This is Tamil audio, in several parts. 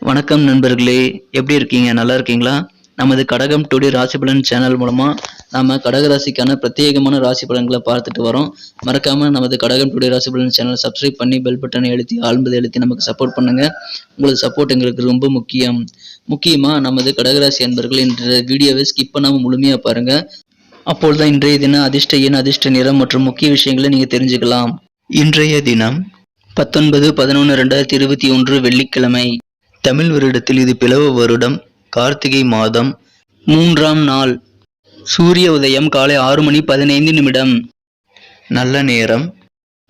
வணக்கம் நண்பர்களே, எப்படி இருக்கீங்க? நல்லா இருக்கீங்களா? நமது கடகம் டுடே ராசி பலன் சேனல் மூலமா நாம கடகராசிக்கான பிரத்யேகமான ராசி பலன்களை பார்த்துட்டு வரோம். மறக்காம நமது கடகம் டுடே ராசி பலன் சேனல் சப்ஸ்கிரைப் பண்ணி பெல் பட்டனை அழுத்தி ஆழ்ந்ததை அழுத்தி நமக்கு சப்போர்ட் பண்ணுங்க. உங்களது சப்போர்ட் எங்களுக்கு ரொம்ப முக்கியமா நமது கடகராசி அன்பர்கள் என்ற வீடியோவை ஸ்கிப் பண்ணாம முழுமையா பாருங்க. அப்பொழுதுதான் இன்றைய தினம் அதிர்ஷ்ட எண், அதிர்ஷ்ட நிறம் மற்றும் முக்கிய விஷயங்களை நீங்க தெரிஞ்சுக்கலாம். இன்றைய தினம் 19/11/2021 வெள்ளிக்கிழமை. தமிழ் வருடத்தில் இது பிளவ வருடம், கார்த்திகை மாதம், 3ஆம் நாள். சூரிய உதயம் காலை 6:15. நல்ல நேரம்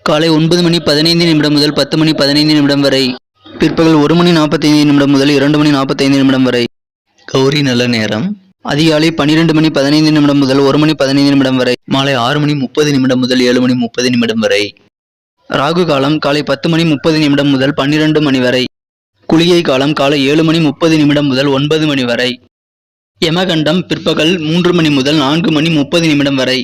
காலை 9:15 முதல் 10:15 வரை. பிற்பகல் 1:45 முதல் 2:45 வரை. கௌரி நல்ல நேரம் அதிகாலை 12:15 முதல் 1:15 வரை. மாலை 6:30 முதல் 7:30 வரை. ராகு காலம் காலை 10:30 முதல் 12 மணி வரை. குளிகை காலம் காலை 7:30 முதல் 9 மணி வரை. யமகண்டம் பிற்பகல் 3 மணி முதல் 4:30 வரை.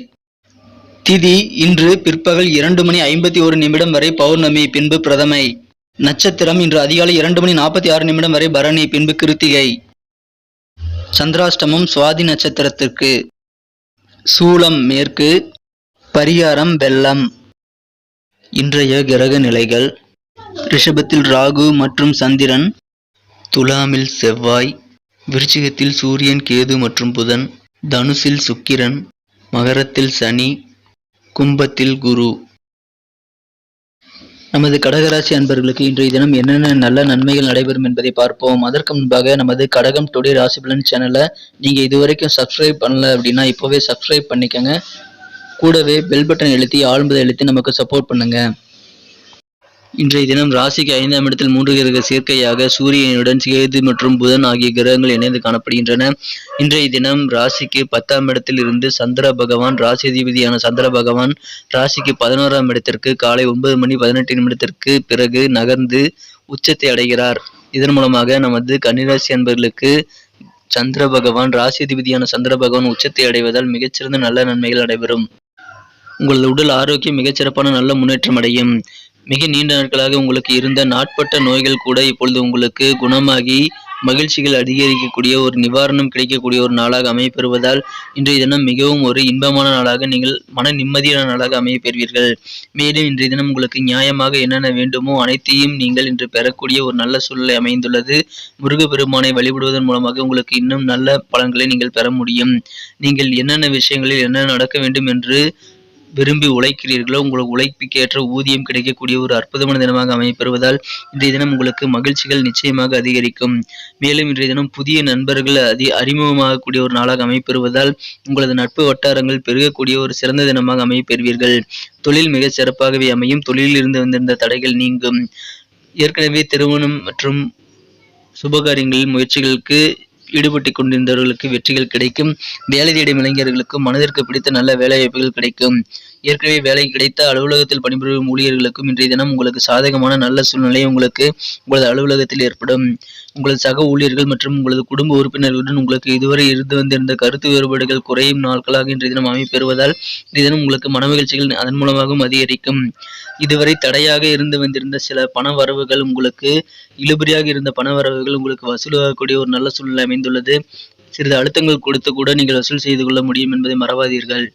திதி இன்று பிற்பகல் 2:51 வரை பௌர்ணமி, பின்பு பிரதமை. நட்சத்திரம் இன்று அதிகாலை 2:46 வரை பரணி, பின்பு கிருத்திகை. சந்திராஷ்டமம் சுவாதி நட்சத்திரத்திற்கு. சூலம் மேற்கு, பரிகாரம் வெள்ளம். இன்றைய கிரக நிலைகள்: ரிஷபத்தில் ராகு மற்றும் சந்திரன், துலாமில் செவ்வாய், விருச்சிகத்தில் சூரியன், கேது மற்றும் புதன், தனுசில் சுக்கிரன், மகரத்தில் சனி, கும்பத்தில் குரு. நமது கடகராசி அன்பர்களுக்கு இன்றைய தினம் என்னென்ன நல்ல நன்மைகள் நடைபெறும் என்பதை பார்ப்போம். அதற்கு முன்பாக நமது கடகம் டுடே ராசி பலன் சேனலை நீங்க இதுவரைக்கும் சப்ஸ்கிரைப் பண்ணல அப்படின்னா இப்போவே சப்ஸ்கிரைப் பண்ணிக்கங்க. கூடவே பெல் பட்டன் அழுத்தி ஆழ்ந்ததை அழுத்தி நமக்கு சப்போர்ட் பண்ணுங்க. இன்றைய தினம் ராசிக்கு 5ஆம் இடத்தில் 3 கிரக சேர்க்கையாக சூரியனுடன் கேது மற்றும் புதன் ஆகிய கிரகங்கள் இணைந்து காணப்படுகின்றன. இன்றைய தினம் ராசிக்கு 10ஆம் இடத்தில் இருந்து சந்திர பகவான், ராசிதிபதியான சந்திர பகவான் ராசிக்கு 11ஆம் இடத்திற்கு காலை 9:18 பிறகு நகர்ந்து உச்சத்தை அடைகிறார். இதன் மூலமாக நமது கன்னிராசி அன்பர்களுக்கு சந்திர பகவான், ராசிதிபதியான சந்திர பகவான் உச்சத்தை அடைவதால் மிகச்சிறந்த நல்ல நன்மைகள் நடைபெறும். உங்களது உடல் ஆரோக்கியம் மிகச்சிறப்பான நல்ல முன்னேற்றம் அடையும். மிக நீண்ட நாட்களாக உங்களுக்கு இருந்த நாட்பட்ட நோய்கள் கூட இப்பொழுது உங்களுக்கு குணமாகி மகிழ்ச்சிகள் அதிகரிக்கக்கூடிய ஒரு நிவாரணம் கிடைக்கக்கூடிய ஒரு நாளாக அமையப்பெறுவதால் இன்றைய தினம் மிகவும் ஒரு இன்பமான நாளாக, நீங்கள் மன நிம்மதியான நாளாக அமையப்பெறுவீர்கள். மேலும் இன்றைய தினம் உங்களுக்கு நியாயமாக என்னென்ன வேண்டுமோ அனைத்தையும் நீங்கள் இன்று பெறக்கூடிய ஒரு நல்ல சூழ்நிலை அமைந்துள்ளது. முருகப்பெருமானை வழிபடுவதன் மூலமாக உங்களுக்கு இன்னும் நல்ல பலன்களை நீங்கள் பெற முடியும். நீங்கள் என்னென்ன விஷயங்களில் என்ன நடக்க வேண்டும் என்று விரும்பி உழைக்கிறீர்களோ உங்களுக்கு உழைப்புக்கேற்ற ஊதியம் கிடைக்கக்கூடிய ஒரு அற்புதமான தினமாக அமையப்பெறுவதால் இன்றைய தினம் உங்களுக்கு மகிழ்ச்சிகள் நிச்சயமாக அதிகரிக்கும். மேலும் இன்றைய தினம் புதிய நண்பர்கள் அறிமுகமாகக்கூடிய ஒரு நாளாக அமையப்பெறுவதால் உங்களது நட்பு வட்டாரங்கள் பெருகக்கூடிய ஒரு சிறந்த தினமாக அமையப்பெறுவீர்கள். தொழில் மிக சிறப்பாகவே அமையும். தொழிலில் இருந்து வந்திருந்த தடைகள் நீங்கும். ஏற்கனவே திருமணம் மற்றும் சுபகாரியங்களில் முயற்சிகளுக்கு ஈடுபட்டு கொண்டிருந்தவர்களுக்கு வெற்றிகள் கிடைக்கும். வேலை தேடும் இளைஞர்களுக்கு மனதிற்கு பிடித்த நல்ல வேலை வாய்ப்புகள் கிடைக்கும். ஏற்கனவே வேலை கிடைத்த அலுவலகத்தில் பணிபுரியும் ஊழியர்களுக்கும் இன்றைய தினம் உங்களுக்கு சாதகமான நல்ல சூழ்நிலை உங்களுக்கு உங்களது அலுவலகத்தில் ஏற்படும். உங்களது சக ஊழியர்கள் மற்றும் உங்களது குடும்ப உறுப்பினர்களுடன் உங்களுக்கு இதுவரை இருந்து வந்திருந்த கருத்து வேறுபாடுகள் குறையும் நாட்களாக இன்றைய தினம் அமைப்பெறுவதால் இன்றைய தினம் உங்களுக்கு மனமகிழ்ச்சிகள் அதன் மூலமாகவும் அதிகரிக்கும். இதுவரை தடையாக இருந்து வந்திருந்த சில பண வரவுகள் உங்களுக்கு இழுபறியாக இருந்த பண வரவுகள் உங்களுக்கு வசூலாகக்கூடிய ஒரு நல்ல சூழ்நிலை அமைந்துள்ளது. சிறிது அழுத்தங்கள் கொடுத்து கூட நீங்கள் வசூல் செய்து கொள்ள முடியும் என்பதை மறவாதீர்கள்.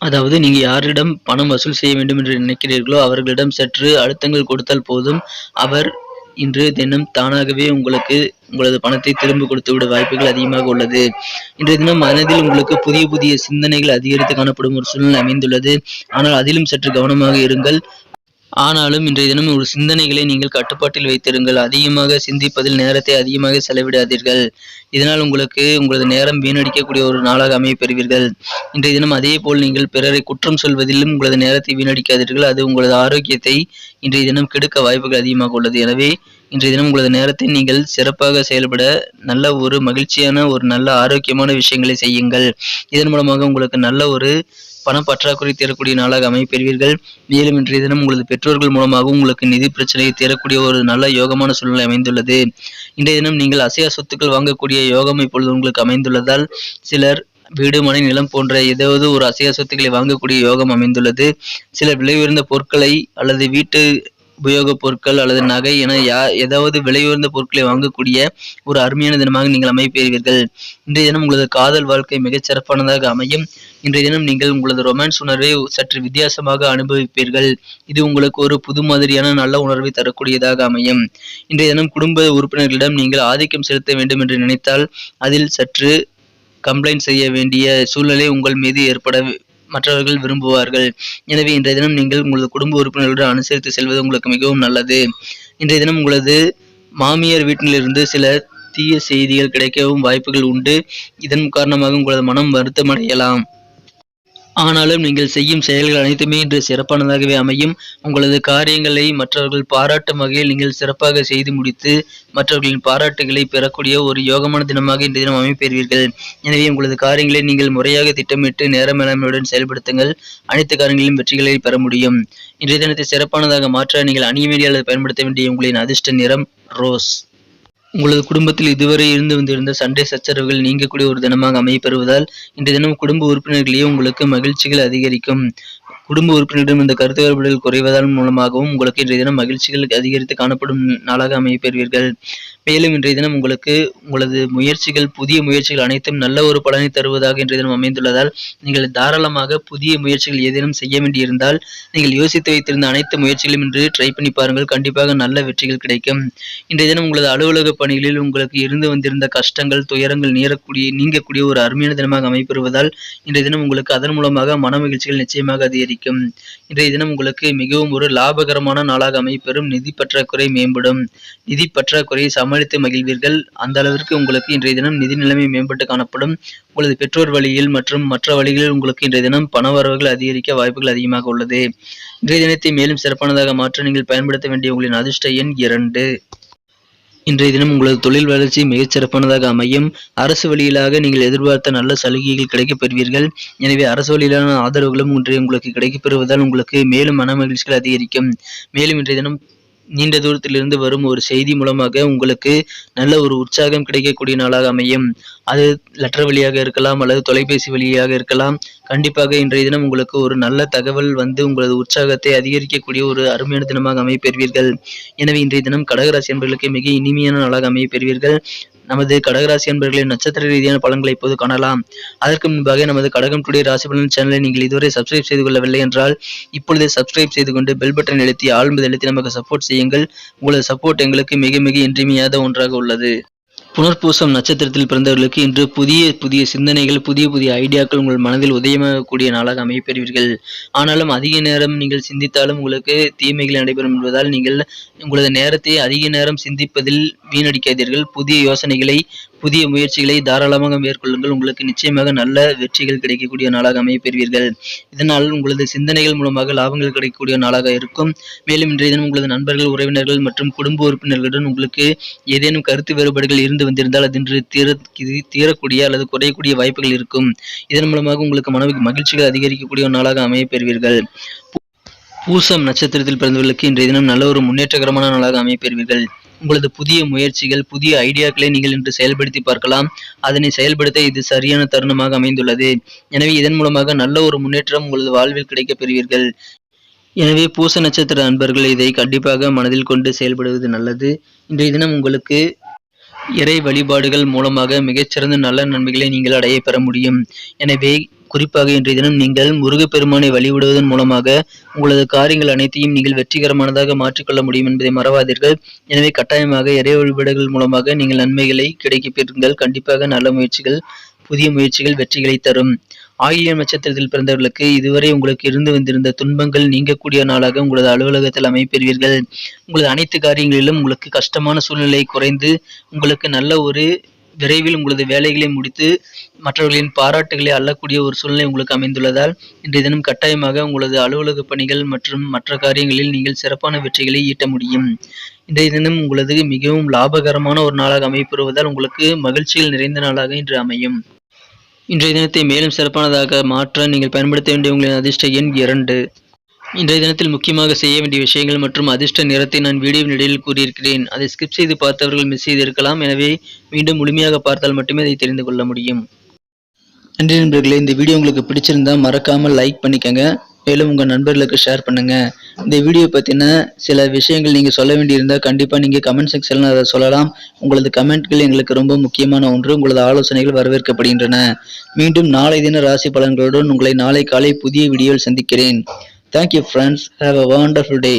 அதாவது நீங்க யாரிடம் பணம் வசூல் செய்ய வேண்டும் என்று நினைக்கிறீர்களோ அவர்களிடம் சற்று அழுத்தங்கள் கொடுத்தால் போதும். அவர் இன்று தினம் தானாகவே உங்களுக்கு உங்களது பணத்தை திரும்ப கொடுத்து விட வாய்ப்புகள் அதிகமாக உள்ளது. இன்றைய தினம் மனதில் உங்களுக்கு புதிய புதிய சிந்தனைகள் அதிகரித்து காணப்படும் ஒரு சூழ்நிலை அமைந்துள்ளது. ஆனால் அதிலும் சற்று கவனமாக இருங்கள். ஆனாலும் இன்றைய தினம் ஒரு சிந்தனைகளை நீங்கள் கட்டுப்பாட்டில் வைத்திருங்கள். அதிகமாக சிந்திப்பதில் நேரத்தை அதிகமாக செலவிடாதீர்கள். இதனால் உங்களுக்கு உங்களது நேரம் வீணடிக்கக்கூடிய ஒரு நாளாக அமையப்பெறுவீர்கள். இன்றைய தினம் அதே போல் நீங்கள் பிறரை குற்றம் சொல்வதிலும் உங்களது நேரத்தை வீணடிக்காதீர்கள். அது உங்களது ஆரோக்கியத்தை இன்றைய தினம் கெடுக்க வாய்ப்புகள் அதிகமாக உள்ளது. எனவே இன்றைய தினம் உங்களது நேரத்தை நீங்கள் சிறப்பாக செயல்பட நல்ல ஒரு மகிழ்ச்சியான ஒரு நல்ல ஆரோக்கியமான விஷயங்களை செய்யுங்கள். இதன் மூலமாக உங்களுக்கு நல்ல ஒரு பணப்பற்றாக்குறை தீரக்கூடிய நாளாக அமைப்பெறுவீர்கள். மேலும் இன்றைய தினம் உங்களது பெற்றோர்கள் மூலமாக உங்களுக்கு நிதி பிரச்சனையை தீரக்கூடிய ஒரு நல்ல யோகமான சூழ்நிலை அமைந்துள்ளது. இன்றைய தினம் நீங்கள் அசையா சொத்துக்கள் வாங்கக்கூடிய யோகம் இப்பொழுது உங்களுக்கு அமைந்துள்ளதால் சிலர் வீடு, மனை, நிலம் போன்ற ஏதாவது ஒரு அசையா சொத்துக்களை வாங்கக்கூடிய யோகம் அமைந்துள்ளது. சிலர் விலை உயர்ந்த பொருட்களை அல்லது வீட்டு உபயோகப் பொருட்கள் அல்லது நகை என ஏதாவது விலையுயர்ந்த பொருட்களை வாங்கக்கூடிய ஒரு அருமையான தினமாக நீங்கள் அமைப்பெறுவீர்கள். இன்றைய தினம் உங்களது காதல் வாழ்க்கை மிகச் சிறப்பானதாக அமையும். இன்றைய தினம் நீங்கள் உங்களது ரொமான்ஸ் உணர்வை சற்று வித்தியாசமாக அனுபவிப்பீர்கள். இது உங்களுக்கு ஒரு புது மாதிரியான நல்ல உணர்வை தரக்கூடியதாக அமையும். இன்றைய தினம் குடும்ப உறுப்பினர்களிடம் நீங்கள் ஆதிக்கம் செலுத்த வேண்டும் என்று நினைத்தால் அதில் சற்று கம்ப்ளைண்ட் செய்ய வேண்டிய சூழ்நிலை உங்கள் மீது ஏற்பட மற்றவர்கள் விரும்புவார்கள். எனவே இன்றைய தினம் நீங்கள் உங்களது குடும்ப உறுப்பினர்களுடன் அனுசரித்து செல்வது உங்களுக்கு மிகவும் நல்லது. இன்றைய தினம் உங்களது மாமியார் வீட்டிலிருந்து சில தீய செய்திகள் கிடைக்கவும் வாய்ப்புகள் உண்டு. இதன் காரணமாக உங்களது மனம் வருத்தமடையலாம். ஆனாலும் நீங்கள் செய்யும் செயல்கள் அனைத்துமே இன்று சிறப்பானதாகவே அமையும். உங்களது காரியங்களை மற்றவர்கள் பாராட்டும் வகையில் நீங்கள் சிறப்பாக செய்து முடித்து மற்றவர்களின் பாராட்டுகளை பெறக்கூடிய ஒரு யோகமான தினமாக இன்றைய தினம் அமைப்பெறுவீர்கள். எனவே உங்களது காரியங்களை நீங்கள் முறையாக திட்டமிட்டு நேர மேலாண்மையுடன் செயல்படுத்துங்கள். அனைத்து காரியங்களிலும் வெற்றிகளை பெற முடியும். இன்றைய தினத்தை சிறப்பானதாக மாற்ற நீங்கள் அணிய வேண்டிய அல்லது பயன்படுத்த வேண்டிய உங்களின் அதிர்ஷ்ட நிறம் ரோஸ். உங்களது குடும்பத்தில் இதுவரை இருந்து வந்திருந்த சண்டை சச்சரவுகள் நீங்கக்கூடிய ஒரு தினமாக அமையப்பெறுவதால் இன்றைய தினம் குடும்ப உறுப்பினர்களையே உங்களுக்கு மகிழ்ச்சிகள் அதிகரிக்கும். குடும்ப உறுப்பினரிடம் இந்த கருத்து வேறுபாடுகள் குறைவதன் மூலமாகவும் உங்களுக்கு இன்றைய தினம் மகிழ்ச்சிகள் அதிகரித்து காணப்படும் நாளாக அமையப்பெறுவீர்கள். மேலும் இன்றைய தினம் உங்களுக்கு உங்களது புதிய முயற்சிகள் அனைத்தும் நல்ல ஒரு பலனை தருவதாக இன்றைய தினம் அமைந்துள்ளதால் நீங்கள் தாராளமாக புதிய முயற்சிகள் ஏதேனும் செய்ய வேண்டியிருந்தால் நீங்கள் யோசித்து வைத்திருந்த அனைத்து முயற்சிகளும் இன்று ட்ரை பண்ணி பாருங்கள். கண்டிப்பாக நல்ல வெற்றிகள் கிடைக்கும். இன்றைய தினம் உங்களது அலுவலக பணிகளில் உங்களுக்கு இருந்து வந்திருந்த கஷ்டங்கள் துயரங்கள் நீங்கக்கூடிய ஒரு அருமையான தினமாக அமைப்பெறுவதால் இன்றைய தினம் உங்களுக்கு அதன் மூலமாக மன மகிழ்ச்சிகள் நிச்சயமாக அதிகரிக்கும். இன்றைய தினம் உங்களுக்கு மிகவும் ஒரு லாபகரமான நாளாக அமைப்பெறும். நிதி பற்றாக்குறை மேம்படும். நிதி பற்றாக்குறையை சமாளித்து மகிழ்வீர்கள். அந்த அளவிற்கு உங்களுக்கு இன்றைய தினம் நிதி நிலைமை மேம்பட்டு காணப்படும். உங்களது பெற்றோர் வழியில் மற்றும் மற்ற வழிகளில் உங்களுக்கு இன்றைய தினம் பண வரவுகள் அதிகரிக்க வாய்ப்புகள் அதிகமாக உள்ளது. இன்றைய தினத்தை மேலும் சிறப்பானதாக மாற்ற நீங்கள் பயன்படுத்த வேண்டிய உங்களின் அதிர்ஷ்ட எண் 2. இன்றைய தினம் உங்களது தொழில் வளர்ச்சி மிகச் சிறப்பானதாக அமையும். அரசு வழியிலாக நீங்கள் எதிர்பார்த்த நல்ல சலுகைகள் கிடைக்கப் பெறுவீர்கள். எனவே அரசு வழியிலான ஆதரவுகளும் இன்றைய உங்களுக்கு கிடைக்கப் பெறுவதால் உங்களுக்கு மேலும் மன மகிழ்ச்சிகள் அதிகரிக்கும். மேலும் இன்றைய தினம் நீண்ட தூரத்திலிருந்து வரும் ஒரு செய்தி மூலமாக உங்களுக்கு நல்ல ஒரு உற்சாகம் கிடைக்கக்கூடிய நாளாக அமையும். அது லெட்டர் வழியாக இருக்கலாம் அல்லது தொலைபேசி வழியாக இருக்கலாம். கண்டிப்பாக இன்றைய தினம் உங்களுக்கு ஒரு நல்ல தகவல் வந்து உங்களது உற்சாகத்தை அதிகரிக்கக்கூடிய ஒரு அருமையான தினமாக அமைப்பெறுவீர்கள். எனவே இன்றைய தினம் கடகராசி என்பவர்களுக்கு மிக இனிமையான நாளாக அமைப்பெறுவீர்கள். நமது கடகராசி என்பவர்களின் நட்சத்திர ரீதியான பலன்களை இப்போது காணலாம். அதற்கு முன்பாக நமது கடகம் டுடே ராசி பலன் சேனலை நீங்கள் இதுவரை சப்ஸ்கிரைப் செய்து கொள்ளவில்லை என்றால் இப்பொழுதே சப்ஸ்கிரைப் செய்து கொண்டு பெல் பட்டன் அழுத்தி ஆல் மீது அழுத்தி நமக்கு சப்போர்ட் செய்யுங்கள். உங்களது சப்போர்ட் எங்களுக்கு மிக மிக இன்றியமையாத ஒன்றாக உள்ளது. புனர்பூசம் நட்சத்திரத்தில் பிறந்தவர்களுக்கு இன்று புதிய சிந்தனைகள் புதிய ஐடியாக்கள் உங்கள் மனதில் உதயமாகக்கூடிய நாளாக அமைப்பெறுவீர்கள். ஆனாலும் அதிக நேரம் நீங்கள் சிந்தித்தாலும் உங்களுக்கு தீமைகள் நடைபெறும் என்பதால் நீங்கள் உங்களது நேரத்தை அதிக நேரம் சிந்திப்பதில் வீணடிக்காதீர்கள். புதிய யோசனைகளை புதிய முயற்சிகளை தாராளமாக மேற்கொள்ளுங்கள். உங்களுக்கு நிச்சயமாக நல்ல வெற்றிகள் கிடைக்கக்கூடிய நாளாக அமைப்பெறுவீர்கள். இதனால் உங்களது சிந்தனைகள் மூலமாக லாபங்கள் கிடைக்கக்கூடிய நாளாக இருக்கும். மேலும் இன்றைய தினம் உங்களது நண்பர்கள் உறவினர்கள் மற்றும் குடும்ப உறுப்பினர்களுடன் உங்களுக்கு ஏதேனும் கருத்து வேறுபாடுகள் இருந்து வந்திருந்தால் அது இன்று தீரக்கூடிய அல்லது குறையக்கூடிய வாய்ப்புகள் இருக்கும். இதன் மூலமாக உங்களுக்கு மகிழ்ச்சிகள் அதிகரிக்கக்கூடிய நாளாக அமையப்பெறுவீர்கள். பூசம் நட்சத்திரத்தில் பிறந்தவர்களுக்கு இன்றைய தினம் நல்ல ஒரு முன்னேற்றகரமான நாளாக அமைப்பெறுவீர்கள். உங்களது புதிய முயற்சிகள் புதிய ஐடியாக்களை நீங்கள் இன்று செயல்படுத்தி பார்க்கலாம். அதனை செயல்படுத்த இது சரியான தருணமாக அமைந்துள்ளது. எனவே இதன் மூலமாக நல்ல ஒரு முன்னேற்றம் உங்களது வாழ்வில் கிடைக்கப் பெறுவீர்கள். எனவே பூச நட்சத்திர அன்பர்கள் இதை கண்டிப்பாக மனதில் கொண்டு செயல்படுவது நல்லது. இன்றைய தினம் உங்களுக்கு இறை வழிபாடுகள் மூலமாக மிகச்சிறந்த நல்ல நன்மைகளை நீங்கள் அடைய பெற முடியும். எனவே குறிப்பாக இன்றைய தினம் நீங்கள் முருகப்பெருமானை வழிபடுவதன் மூலமாக உங்களது காரியங்கள் அனைத்தையும் நீங்கள் வெற்றிகரமானதாக மாற்றிக்கொள்ள முடியும் என்பதை மறவாதீர்கள். எனவே கட்டாயமாக இறை வழிபாடுகள் மூலமாக நீங்கள் நன்மைகளை கிடைக்கப் பெறுங்கள். கண்டிப்பாக நல்ல முயற்சிகள் புதிய முயற்சிகள் வெற்றிகளை தரும். ஆயில்யம் நட்சத்திரத்தில் பிறந்தவர்களுக்கு இதுவரை உங்களுக்கு இருந்து வந்திருந்த துன்பங்கள் நீங்கக்கூடிய நாளாக உங்களது அலுவலகத்தில் அமைப்பெறுவீர்கள். உங்களது அனைத்து காரியங்களிலும் உங்களுக்கு கஷ்டமான சூழ்நிலை குறைந்து உங்களுக்கு நல்ல ஒரு விரைவில் உங்களது வேலைகளை முடித்து மற்றவர்களின் பாராட்டுகளை அள்ளக்கூடிய ஒரு சூழ்நிலை உங்களுக்கு அமைந்துள்ளதால் இன்றைய தினம் கட்டாயமாக உங்களது அலுவலக பணிகள் மற்றும் மற்ற காரியங்களில் நீங்கள் சிறப்பான வெற்றிகளை ஈட்ட முடியும். இன்றைய தினம் உங்களது மிகவும் லாபகரமான ஒரு நாளாக அமைப்பெறுவதால் உங்களுக்கு மகிழ்ச்சிகள் நிறைந்த நாளாக இன்று அமையும். இன்றைய தினத்தை மேலும் சிறப்பானதாக மாற்ற நீங்கள் பயன்படுத்த வேண்டிய உங்களின் அதிர்ஷ்ட எண் 2. இன்றைய தினத்தில் முக்கியமாக செய்ய வேண்டிய விஷயங்கள் மற்றும் அதிர்ஷ்ட நிறத்தை நான் வீடியோவின் இடையில் கூறியிருக்கிறேன். அதை ஸ்கிப் செய்து பார்த்தவர்கள் மிஸ் செய்திருக்கலாம். எனவே மீண்டும் முழுமையாக பார்த்தால் மட்டுமே அதை தெரிந்து கொள்ள முடியும். நன்றி நண்பர்களே. இந்த வீடியோ உங்களுக்கு பிடிச்சிருந்தா மறக்காமல் லைக் பண்ணிக்கங்க. மேலும் உங்கள் நண்பர்களுக்கு ஷேர் பண்ணுங்க. இந்த வீடியோ பற்றின சில விஷயங்கள் நீங்கள் சொல்ல வேண்டியிருந்தால் கண்டிப்பாக நீங்கள் கமெண்ட் செக்ஷனில் அதை சொல்லலாம். உங்களது கமெண்ட்கள் எங்களுக்கு ரொம்ப முக்கியமான ஒன்று. உங்களது ஆலோசனைகள் வரவேற்கப்படுகின்றன. மீண்டும் நாளை தின ராசி பலன்களுடன் உங்களை நாளை காலை புதிய வீடியோவில் சந்திக்கிறேன். Thank you friends. Have a wonderful day.